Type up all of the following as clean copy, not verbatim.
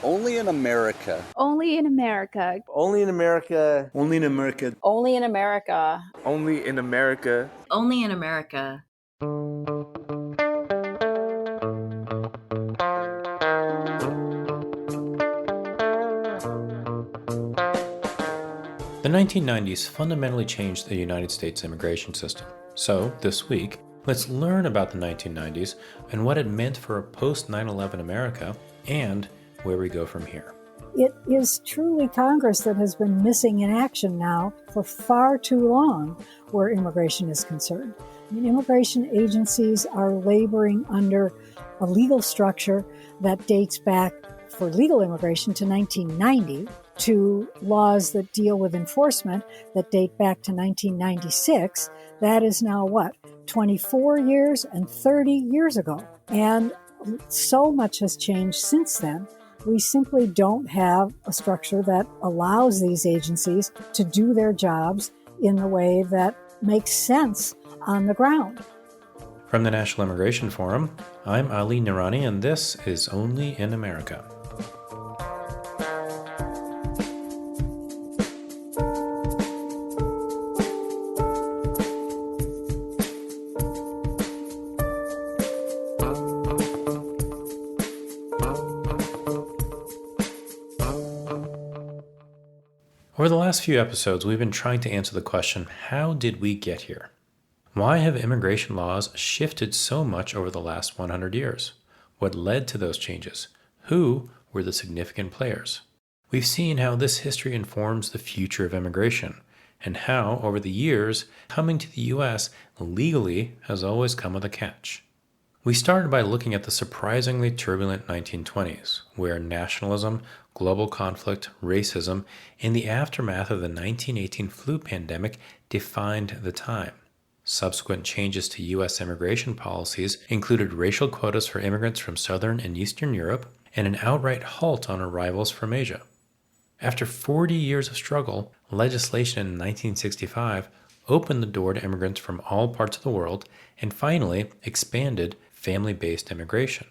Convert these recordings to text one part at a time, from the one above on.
Only in America. Only in America. Only in America. Only in America. Only in America. Only in America. Only in America. The 1990s fundamentally changed the United States immigration system. So, this week, let's learn about the 1990s and what it meant for a post-9/11 America and where we go from here. It is truly Congress that has been missing in action now for far too long where immigration is concerned. I mean, immigration agencies are laboring under a legal structure that dates back for legal immigration to 1990, to laws that deal with enforcement that date back to 1996. That is now 24 years and 30 years ago. And so much has changed since then. We simply don't have a structure that allows these agencies to do their jobs in the way that makes sense on the ground. From the National Immigration Forum, I'm Ali Nirani, and this is Only in America. Over the last few episodes, we've been trying to answer the question, how did we get here? Why have immigration laws shifted so much over the last 100 years? What led to those changes? Who were the significant players? We've seen how this history informs the future of immigration, and how, over the years, coming to the U.S. legally has always come with a catch. We started by looking at the surprisingly turbulent 1920s, where nationalism, global conflict, racism, and the aftermath of the 1918 flu pandemic defined the time. Subsequent changes to U.S. immigration policies included racial quotas for immigrants from Southern and Eastern Europe, and an outright halt on arrivals from Asia. After 40 years of struggle, legislation in 1965 opened the door to immigrants from all parts of the world and finally expanded family-based immigration.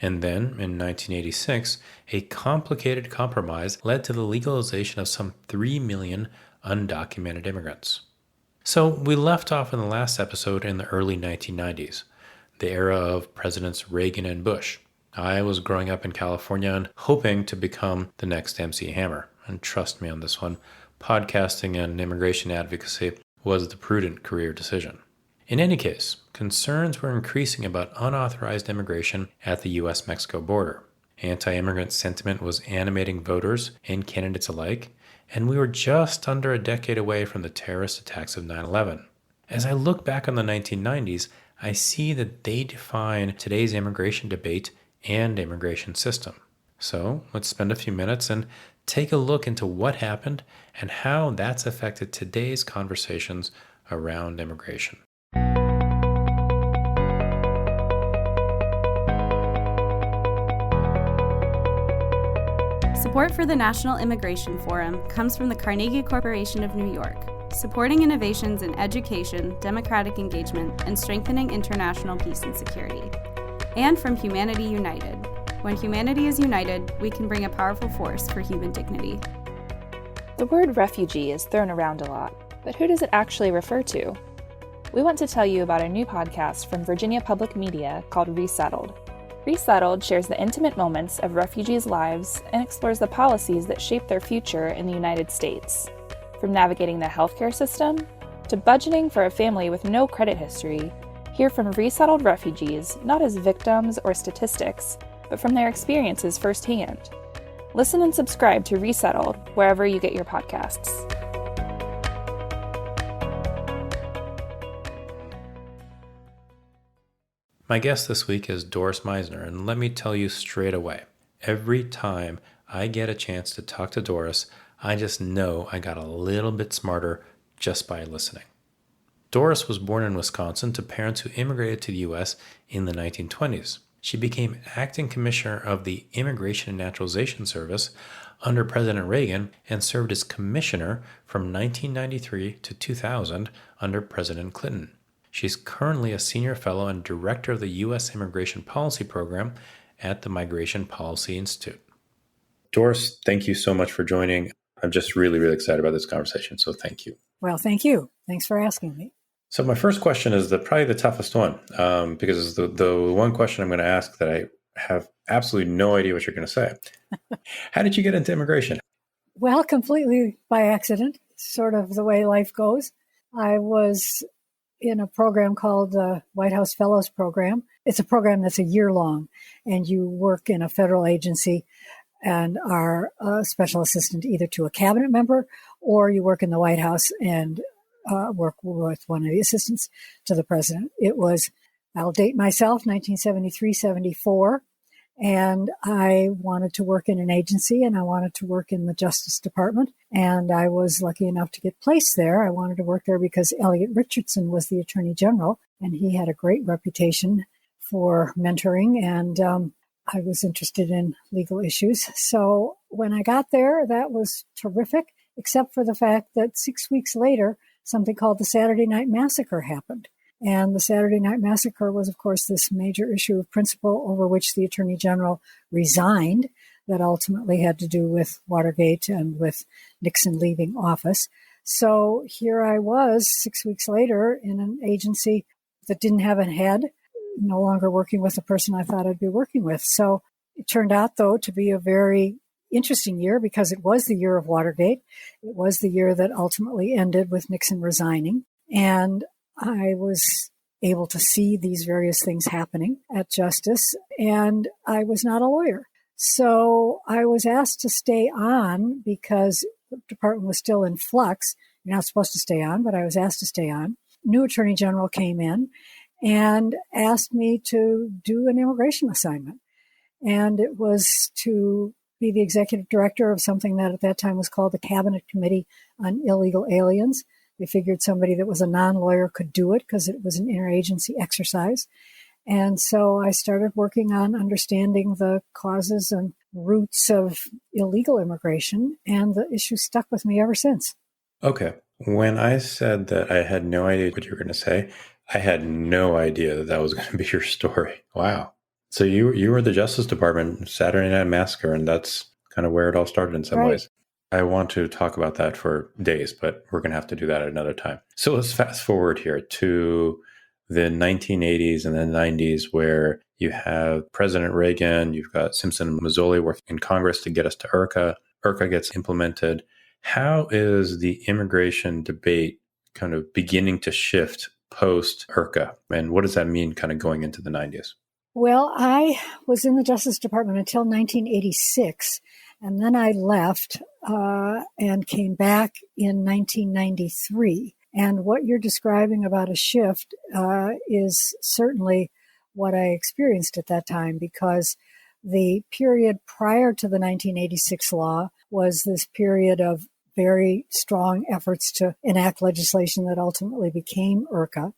And then, in 1986, a complicated compromise led to the legalization of some 3 million undocumented immigrants. So we left off in the last episode in the early 1990s, the era of Presidents Reagan and Bush. I was growing up in California and hoping to become the next MC Hammer. And trust me on this one, podcasting and immigration advocacy was the prudent career decision. In any case, concerns were increasing about unauthorized immigration at the U.S.-Mexico border. Anti-immigrant sentiment was animating voters and candidates alike, and we were just under a decade away from the terrorist attacks of 9/11. As I look back on the 1990s, I see that they define today's immigration debate and immigration system. So let's spend a few minutes and take a look into what happened and how that's affected today's conversations around immigration. Support for the National Immigration Forum comes from the Carnegie Corporation of New York, supporting innovations in education, democratic engagement, and strengthening international peace and security. And from Humanity United. When humanity is united, we can bring a powerful force for human dignity. The word refugee is thrown around a lot, but who does it actually refer to? We want to tell you about a new podcast from Virginia Public Media called Resettled. Resettled shares the intimate moments of refugees' lives and explores the policies that shape their future in the United States. From navigating the healthcare system to budgeting for a family with no credit history, hear from resettled refugees not as victims or statistics, but from their experiences firsthand. Listen and subscribe to Resettled wherever you get your podcasts. My guest this week is Doris Meissner, and let me tell you straight away, every time I get a chance to talk to Doris, I just know I got a little bit smarter just by listening. Doris was born in Wisconsin to parents who immigrated to the U.S. in the 1920s. She became acting commissioner of the Immigration and Naturalization Service under President Reagan and served as commissioner from 1993 to 2000 under President Clinton. She's currently a senior fellow and director of the U.S. Immigration Policy Program at the Migration Policy Institute. Doris, thank you so much for joining. I'm just really, really excited about this conversation. So thank you. Well, thank you. Thanks for asking me. So my first question is probably the toughest one, because it's the one question I'm going to ask that I have absolutely no idea what you're going to say. How did you get into immigration? Well, completely by accident, sort of the way life goes. I was in a program called the White House Fellows Program. It's a program that's a year long, and you work in a federal agency and are a special assistant either to a cabinet member, or you work in the White House and work with one of the assistants to the president. It was, I'll date myself, 1973-74. And I wanted to work in an agency, and I wanted to work in the Justice Department. And I was lucky enough to get placed there. I wanted to work there because Elliot Richardson was the Attorney General, and he had a great reputation for mentoring. And I was interested in legal issues. So when I got there, that was terrific, except for the fact that 6 weeks later, something called the Saturday Night Massacre happened. And the Saturday Night Massacre was, of course, this major issue of principle over which the Attorney General resigned that ultimately had to do with Watergate and with Nixon leaving office. So here I was 6 weeks later in an agency that didn't have a head, no longer working with the person I thought I'd be working with. So it turned out, though, to be a very interesting year because it was the year of Watergate. It was the year that ultimately ended with Nixon resigning. And I was able to see these various things happening at Justice, and I was not a lawyer. So I was asked to stay on because the department was still in flux. You're not supposed to stay on, but I was asked to stay on. New Attorney General came in and asked me to do an immigration assignment. And it was to be the executive director of something that at that time was called the Cabinet Committee on Illegal Aliens. They figured somebody that was a non-lawyer could do it because it was an interagency exercise. And so I started working on understanding the causes and roots of illegal immigration, and the issue stuck with me ever since. Okay. When I said that I had no idea what you were going to say, I had no idea that was going to be your story. Wow. So you were the Justice Department, Saturday Night Massacre, and that's kind of where it all started in some ways. I want to talk about that for days, but we're going to have to do that at another time. So let's fast forward here to the 1980s and the 90s, where you have President Reagan, you've got Simpson and Mazzoli working in Congress to get us to IRCA. IRCA gets implemented. How is the immigration debate kind of beginning to shift post IRCA? And what does that mean kind of going into the 90s? Well, I was in the Justice Department until 1986. And then I left and came back in 1993. And what you're describing about a shift is certainly what I experienced at that time, because the period prior to the 1986 law was this period of very strong efforts to enact legislation that ultimately became IRCA.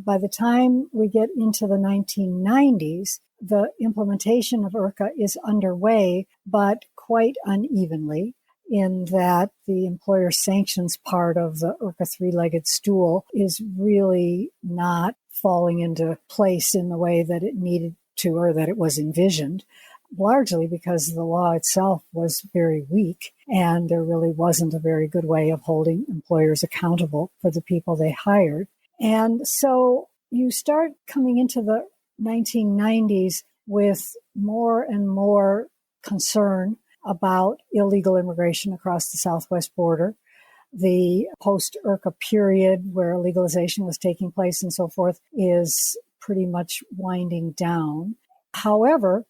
By the time we get into the 1990s, the implementation of IRCA is underway, but quite unevenly, in that the employer sanctions part of the IRCA three-legged stool is really not falling into place in the way that it needed to or that it was envisioned, largely because the law itself was very weak and there really wasn't a very good way of holding employers accountable for the people they hired. And so you start coming into the 1990s with more and more concern about illegal immigration across the southwest border, the post-IRCA period where legalization was taking place and so forth is pretty much winding down. However,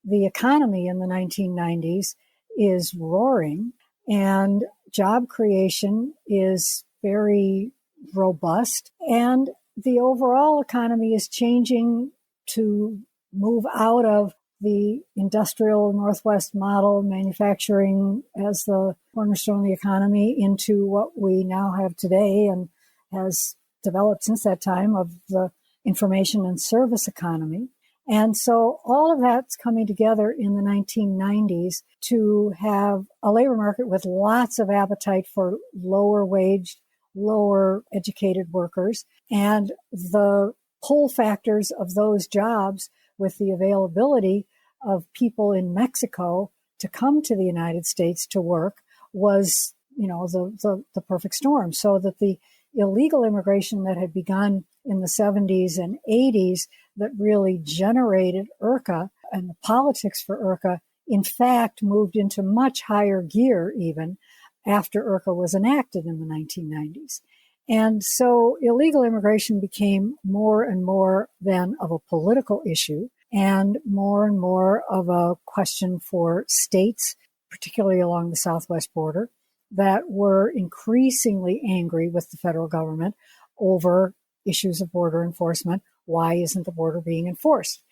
the economy in the 1990s is roaring and job creation is very robust, and the overall economy is changing to move out of the industrial Northwest model, manufacturing as the cornerstone of the economy, into what we now have today and has developed since that time of the information and service economy. And so all of that's coming together in the 1990s to have a labor market with lots of appetite for lower wage, lower educated workers, and the pull factors of those jobs with the availability of people in Mexico to come to the United States to work was, the perfect storm, so that the illegal immigration that had begun in the 70s and 80s that really generated IRCA and the politics for IRCA, in fact, moved into much higher gear even after IRCA was enacted in the 1990s. And so illegal immigration became more and more then of a political issue and more of a question for states, particularly along the southwest border, that were increasingly angry with the federal government over issues of border enforcement. Why isn't the border being enforced?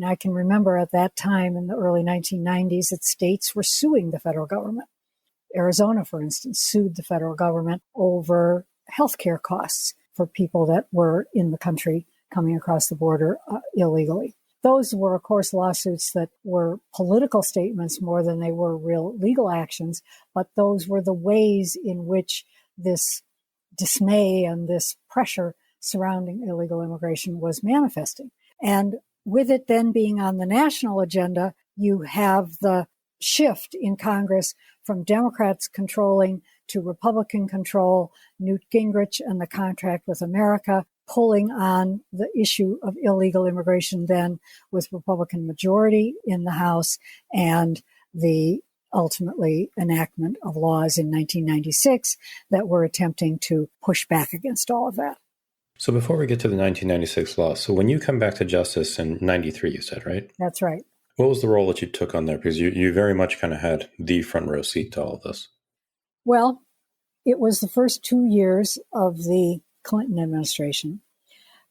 I can remember at that time in the early 1990s that states were suing the federal government. Arizona, for instance, sued the federal government over healthcare costs for people that were in the country coming across the border illegally. Those were, of course, lawsuits that were political statements more than they were real legal actions, but those were the ways in which this dismay and this pressure surrounding illegal immigration was manifesting. And with it then being on the national agenda, you have the shift in Congress from Democrats controlling to Republican control, Newt Gingrich and the Contract with America pulling on the issue of illegal immigration then with Republican majority in the House and the ultimately enactment of laws in 1996 that were attempting to push back against all of that. So before we get to the 1996 law, so when you come back to justice in 93, you said, right? That's right. What was the role that you took on there? Because you very much kind of had the front row seat to all of this. Well, it was the first 2 years of the Clinton administration.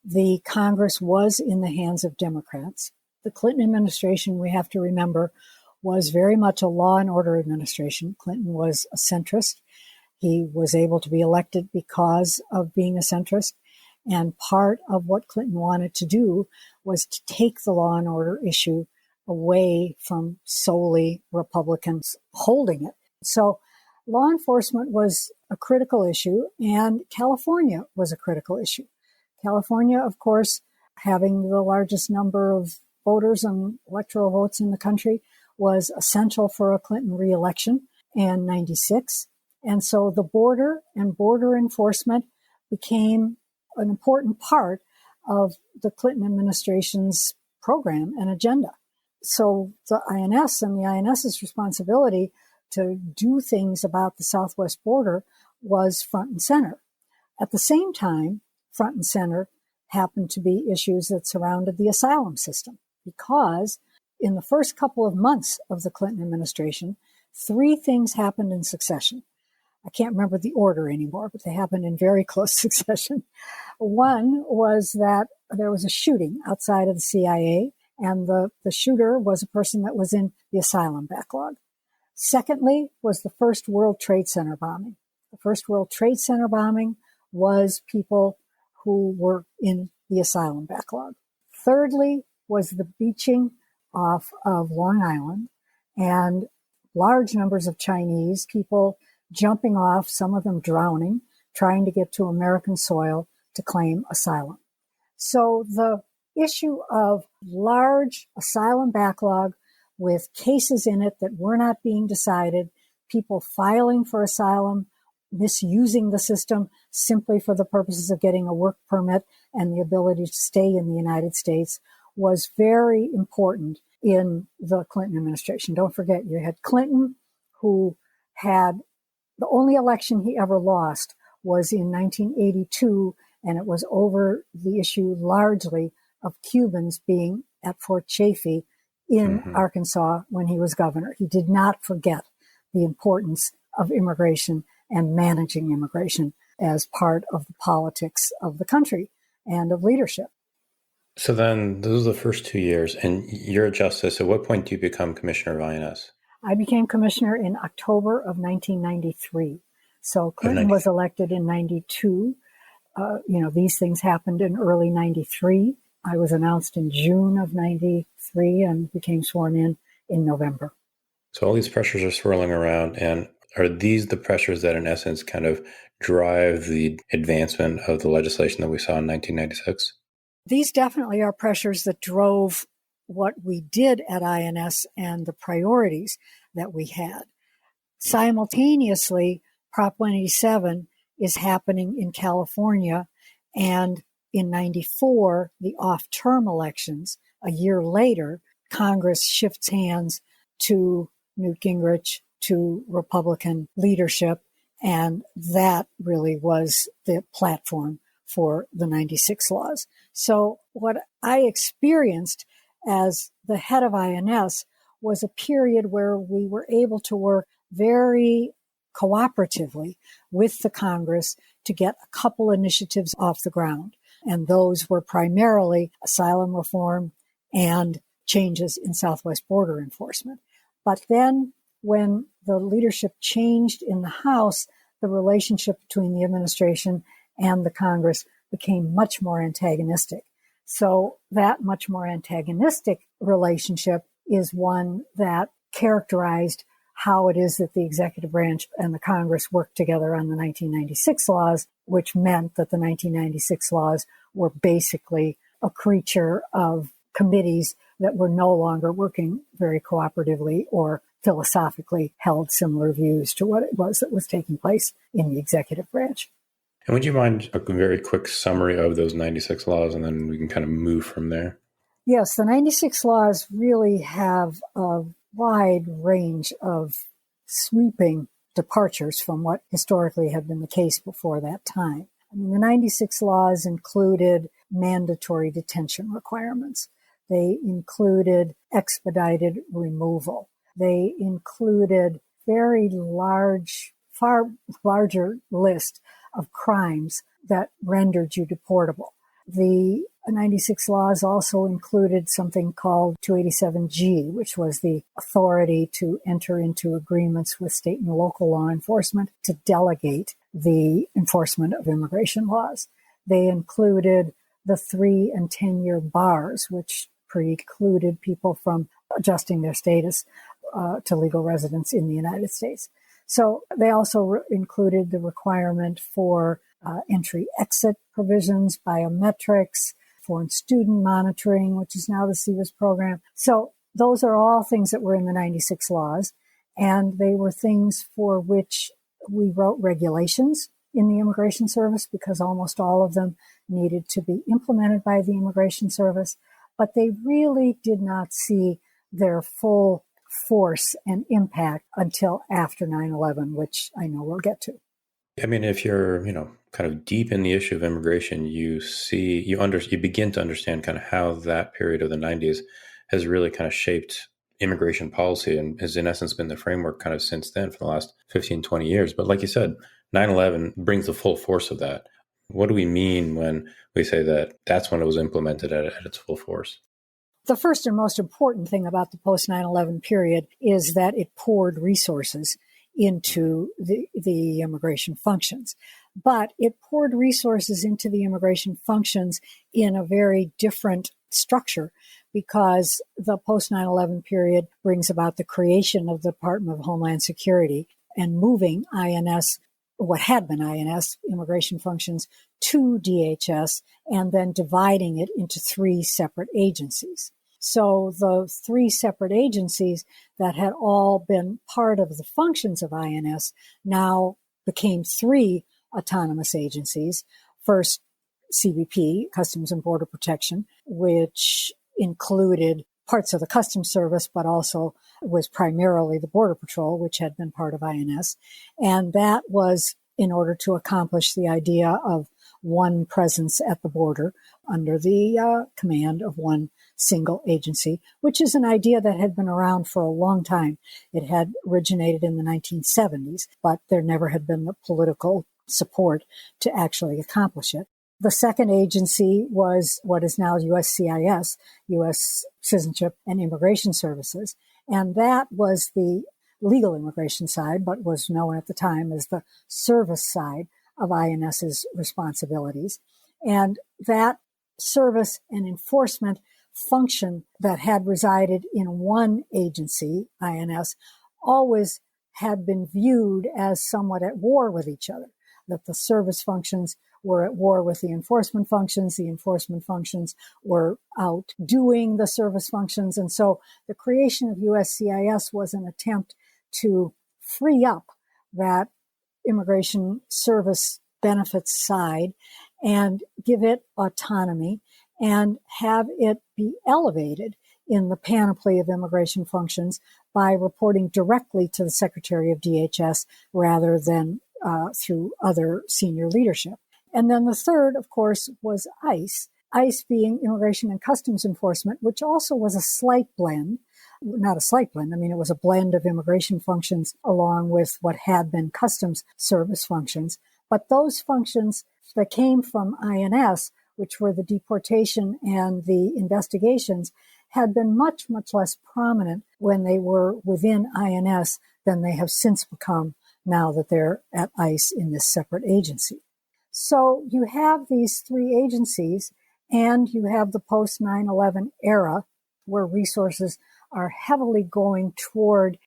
The Congress was in the hands of Democrats. The Clinton administration, we have to remember, was very much a law and order administration. Clinton was a centrist. He was able to be elected because of being a centrist. And part of what Clinton wanted to do was to take the law and order issue away from solely Republicans holding it. So law enforcement was a critical issue, and California was a critical issue. California, of course, having the largest number of voters and electoral votes in the country, was essential for a Clinton reelection in 96. And so the border and border enforcement became an important part of the Clinton administration's program and agenda. So the INS and the INS's responsibility to do things about the southwest border was front and center. At the same time, front and center happened to be issues that surrounded the asylum system, because in the first couple of months of the Clinton administration, 3 things happened in succession. I can't remember the order anymore, but they happened in very close succession. One was that there was a shooting outside of the CIA, and the shooter was a person that was in the asylum backlog. Secondly was the first World Trade Center bombing. The first World Trade Center bombing was people who were in the asylum backlog. Thirdly was the beaching off of Long Island and large numbers of Chinese people jumping off, some of them drowning, trying to get to American soil to claim asylum. So the issue of large asylum backlog with cases in it that were not being decided, people filing for asylum, misusing the system simply for the purposes of getting a work permit and the ability to stay in the United States, was very important in the Clinton administration. Don't forget, you had Clinton, who had the only election he ever lost was in 1982, and it was over the issue largely of Cubans being at Fort Chaffee in Arkansas when he was governor. He did not forget the importance of immigration and managing immigration as part of the politics of the country and of leadership. So then those are the first 2 years, and you're a justice. At what point do you become commissioner of INS? I became commissioner in October of 1993. So Clinton was elected in 92. These things happened in early 93. I was announced in June of 93 and became sworn in November. So all these pressures are swirling around, and are these the pressures that in essence kind of drive the advancement of the legislation that we saw in 1996? These definitely are pressures that drove what we did at INS and the priorities. that we had. Simultaneously, Prop 187 is happening in California, and in 94, the off-term elections, a year later, Congress shifts hands to Newt Gingrich, to Republican leadership, and that really was the platform for the 96 laws. So what I experienced as the head of INS was a period where we were able to work very cooperatively with the Congress to get a couple initiatives off the ground. And those were primarily asylum reform and changes in Southwest border enforcement. But then when the leadership changed in the House, the relationship between the administration and the Congress became much more antagonistic. So that much more antagonistic relationship is one that characterized how it is that the executive branch and the Congress worked together on the 1996 laws, which meant that the 1996 laws were basically a creature of committees that were no longer working very cooperatively or philosophically held similar views to what it was that was taking place in the executive branch. And would you mind a very quick summary of those 96 laws, and then we can kind of move from there? Yes, the 96 laws really have a wide range of sweeping departures from what historically had been the case before that time. I mean, the 96 laws included mandatory detention requirements. They included expedited removal. They included very large, far larger list of crimes that rendered you deportable. The 96 laws also included something called 287G, which was the authority to enter into agreements with state and local law enforcement to delegate the enforcement of immigration laws. They included the 3 and 10-year bars, which precluded people from adjusting their status to legal residence in the United States. So they also included the requirement for entry-exit provisions, biometrics, foreign student monitoring, which is now the SEVIS program. So those are all things that were in the 96 laws, and they were things for which we wrote regulations in the Immigration Service because almost all of them needed to be implemented by the Immigration Service, but they really did not see their full force and impact until after 9/11, which I know we'll get to. I mean, if you're, kind of deep in the issue of immigration, you begin to understand kind of how that period of the 90s has really kind of shaped immigration policy and has in essence been the framework kind of since then for the last 15, 20 years. But like you said, 9/11 brings the full force of that. What do we mean when we say that that's when it was implemented at its full force? The first and most important thing about the post 9/11 period is that it poured resources into the immigration functions. But it poured resources into the immigration functions in a very different structure because the post 9/11 period brings about the creation of the Department of Homeland Security and moving INS, what had been INS, immigration functions, to DHS, and then dividing it into 3 separate agencies. So the 3 separate agencies that had all been part of the functions of INS now became 3 autonomous agencies. First, CBP, Customs and Border Protection, which included parts of the Customs Service, but also was primarily the Border Patrol, which had been part of INS. And that was in order to accomplish the idea of one presence at the border under the command of one single agency, which is an idea that had been around for a long time. It had originated in the 1970s, but there never had been the political support to actually accomplish it. The second agency was what is now USCIS, U.S. Citizenship and Immigration Services, and that was the legal immigration side, but was known at the time as the service side of INS's responsibilities. And that service and enforcement function that had resided in one agency, INS, always had been viewed as somewhat at war with each other, that the service functions were at war with the enforcement functions were outdoing the service functions. And so the creation of USCIS was an attempt to free up that immigration service benefits side and give it autonomy and have it be elevated in the panoply of immigration functions by reporting directly to the Secretary of DHS rather than through other senior leadership. And then the third, of course, was ICE. ICE being Immigration and Customs Enforcement, which also was a slight blend. Not a slight blend. I mean, it was a blend of immigration functions along with what had been customs service functions. But those functions that came from INS, which were the deportation and the investigations, had been much, much less prominent when they were within INS than they have since become now that they're at ICE in this separate agency. So you have these three agencies, and you have the post 9/11 era where resources are heavily going toward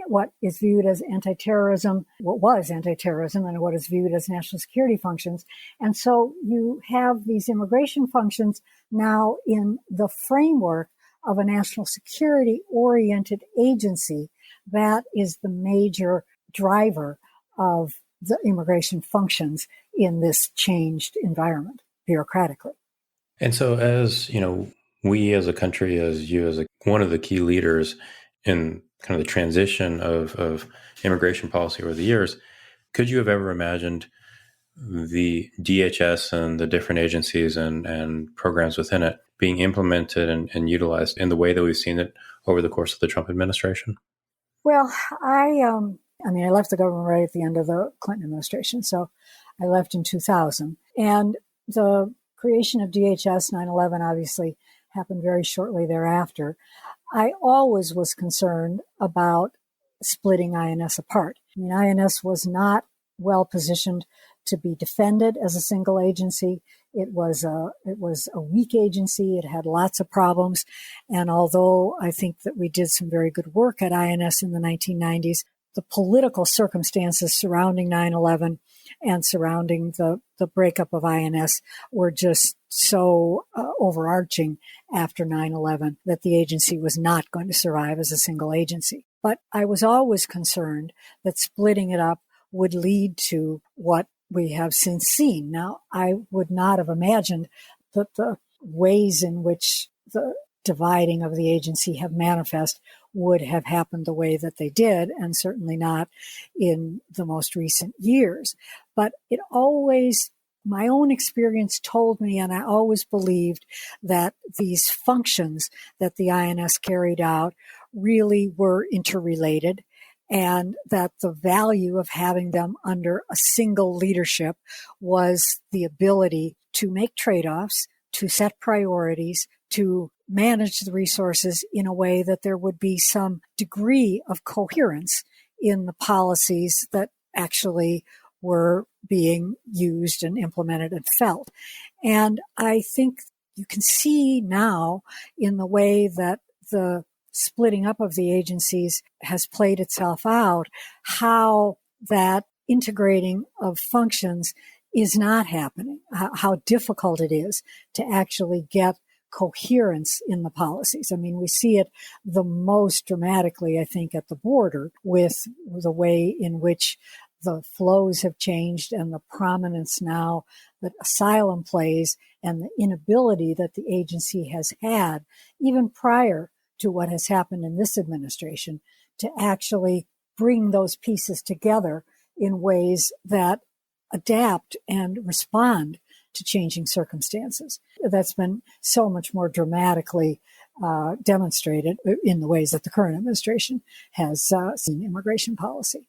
what is viewed as anti-terrorism, what was anti-terrorism, and what is viewed as national security functions. And so you have these immigration functions now in the framework of a national security-oriented agency that is the major driver of the immigration functions in this changed environment, bureaucratically. And so as, we as a country, as you as one of the key leaders in kind of the transition of immigration policy over the years, could you have ever imagined the DHS and the different agencies and programs within it being implemented and utilized in the way that we've seen it over the course of the Trump administration? Well, I left the government right at the end of the Clinton administration. So I left in 2000. And the creation of DHS 9/11 obviously happened very shortly thereafter. I always was concerned about splitting INS apart. I mean, INS was not well positioned to be defended as a single agency. It was a weak agency. It had lots of problems. And although I think that we did some very good work at INS in the 1990s, the political circumstances surrounding 9/11 and surrounding the breakup of INS were just so overarching after 9/11 that the agency was not going to survive as a single agency. But I was always concerned that splitting it up would lead to what we have since seen. Now, I would not have imagined that the ways in which the dividing of the agency have manifest would have happened the way that they did, and certainly not in the most recent years. But it always, my own experience told me, and I always believed, that these functions that the INS carried out really were interrelated, and that the value of having them under a single leadership was the ability to make trade-offs, to set priorities, to manage the resources in a way that there would be some degree of coherence in the policies that actually were being used and implemented and felt. And I think you can see now in the way that the splitting up of the agencies has played itself out, how that integrating of functions is not happening, how difficult it is to actually get coherence in the policies. I mean, we see it the most dramatically, I think, at the border with the way in which the flows have changed and the prominence now that asylum plays and the inability that the agency has had, even prior to what has happened in this administration, to actually bring those pieces together in ways that adapt and respond to changing circumstances. That's been so much more dramatically demonstrated in the ways that the current administration has seen immigration policy.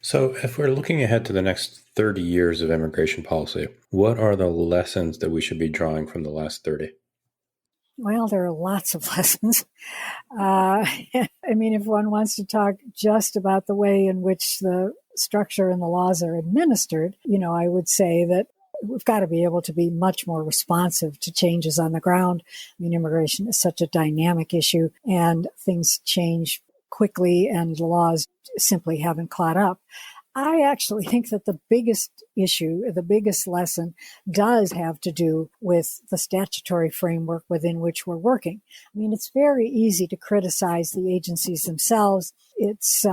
So if we're looking ahead to the next 30 years of immigration policy, what are the lessons that we should be drawing from the last 30? Well, there are lots of lessons. I mean, if one wants to talk just about the way in which the structure and the laws are administered, I would say that we've got to be able to be much more responsive to changes on the ground. I mean, immigration is such a dynamic issue and things change quickly and the laws simply haven't caught up. I actually think that the biggest issue, the biggest lesson does have to do with the statutory framework within which we're working. I mean, it's very easy to criticize the agencies themselves. It's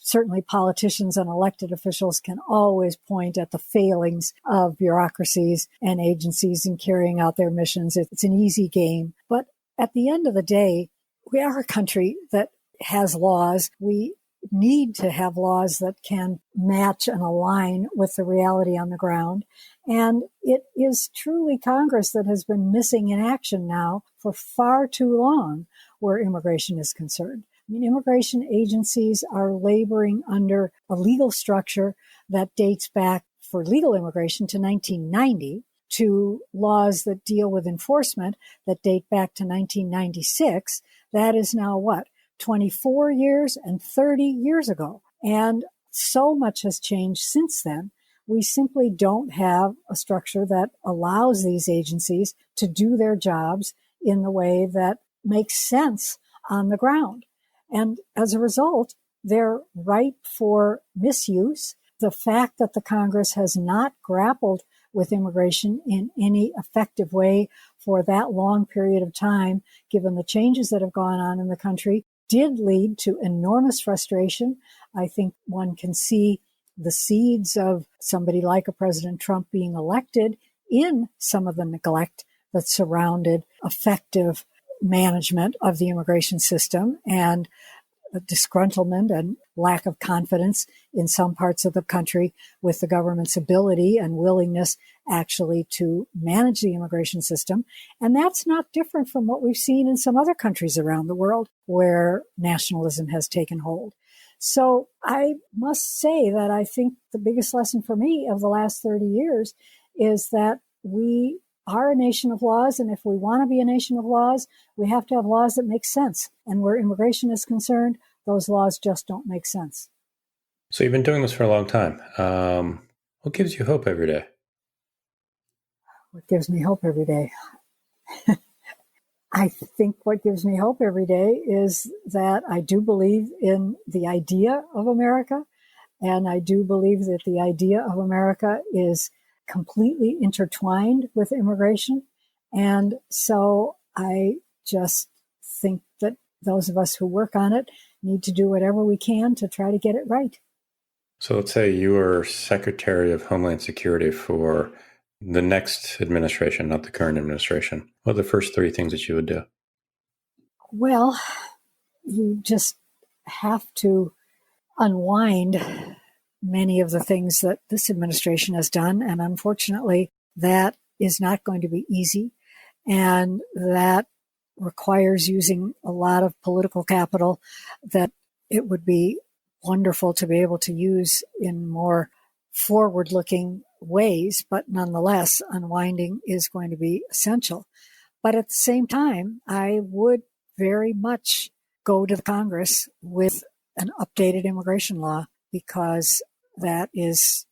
certainly politicians and elected officials can always point at the failings of bureaucracies and agencies in carrying out their missions. It's an easy game. But at the end of the day, we are a country that has laws. We need to have laws that can match and align with the reality on the ground. And it is truly Congress that has been missing in action now for far too long where immigration is concerned. I mean, immigration agencies are laboring under a legal structure that dates back for legal immigration to 1990, to laws that deal with enforcement that date back to 1996. That is now what? 24 years and 30 years ago. And so much has changed since then. We simply don't have a structure that allows these agencies to do their jobs in the way that makes sense on the ground. And as a result, they're ripe for misuse. The fact that the Congress has not grappled with immigration in any effective way for that long period of time, given the changes that have gone on in the country, did lead to enormous frustration. I think one can see the seeds of somebody like a President Trump being elected in some of the neglect that surrounded effective management of the immigration system, and disgruntlement and lack of confidence in some parts of the country with the government's ability and willingness actually to manage the immigration system. And that's not different from what we've seen in some other countries around the world where nationalism has taken hold. So I must say that I think the biggest lesson for me of the last 30 years is that we are a nation of laws, and if we want to be a nation of laws, we have to have laws that make sense. And where immigration is concerned, those laws just don't make sense. So you've been doing this for a long time. What gives you hope every day? What gives me hope every day? I think what gives me hope every day is that I do believe in the idea of America, and I do believe that the idea of America is completely intertwined with immigration. And so I just think that those of us who work on it need to do whatever we can to try to get it right. So let's say you are Secretary of Homeland Security for the next administration, not the current administration. What are the first three things that you would do? Well, you just have to unwind many of the things that this administration has done. And unfortunately, that is not going to be easy. And that requires using a lot of political capital that it would be wonderful to be able to use in more forward-looking ways. But nonetheless, unwinding is going to be essential. But at the same time, I would very much go to the Congress with an updated immigration law, because that is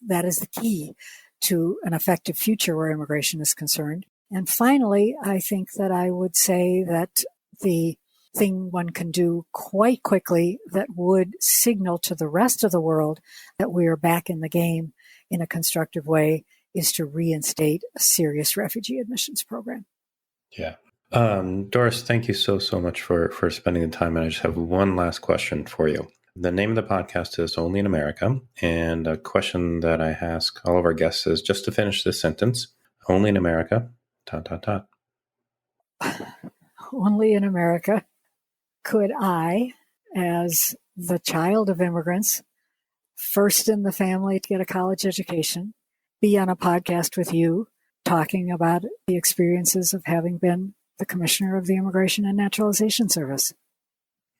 the key to an effective future where immigration is concerned. And finally, I think that I would say that the thing one can do quite quickly that would signal to the rest of the world that we are back in the game in a constructive way is to reinstate a serious refugee admissions program. Yeah. Doris, thank you so much for spending the time. And I just have one last question for you. The name of the podcast is Only in America. And a question that I ask all of our guests is just to finish this sentence, only in America, ... Only in America could I, as the child of immigrants, first in the family to get a college education, be on a podcast with you talking about the experiences of having been the Commissioner of the Immigration and Naturalization Service.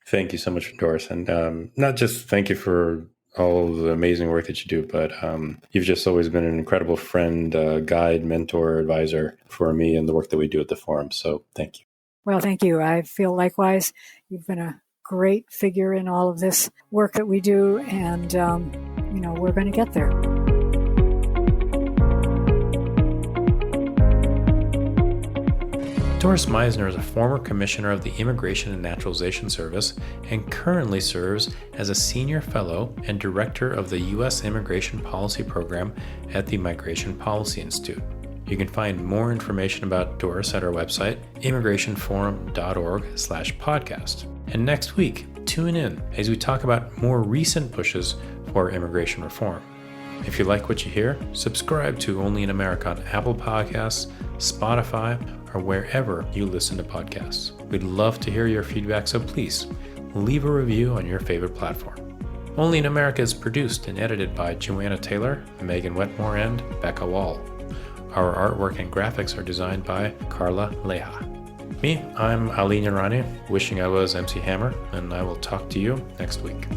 Thank you so much, Doris. And not just thank you for all the amazing work that you do, but you've just always been an incredible friend, guide, mentor, advisor for me and the work that we do at the Forum. So thank you. Well, thank you. I feel likewise. You've been a great figure in all of this work that we do, and, we're going to get there. Doris Meissner is a former commissioner of the Immigration and Naturalization Service and currently serves as a senior fellow and director of the U.S. Immigration Policy Program at the Migration Policy Institute. You can find more information about Doris at our website, immigrationforum.org/podcast. And next week, Tune in as we talk about more recent pushes for immigration reform. If you like what you hear, subscribe to Only in America on Apple Podcasts, Spotify, or wherever you listen to podcasts. We'd love to hear your feedback, so please leave a review on your favorite platform. Only in America is produced and edited by Joanna Taylor, Megan Wetmore, and Becca Wall. Our artwork and graphics are designed by Carla Leha. Me, I'm Ali Narani, wishing I was MC Hammer, and I will talk to you next week.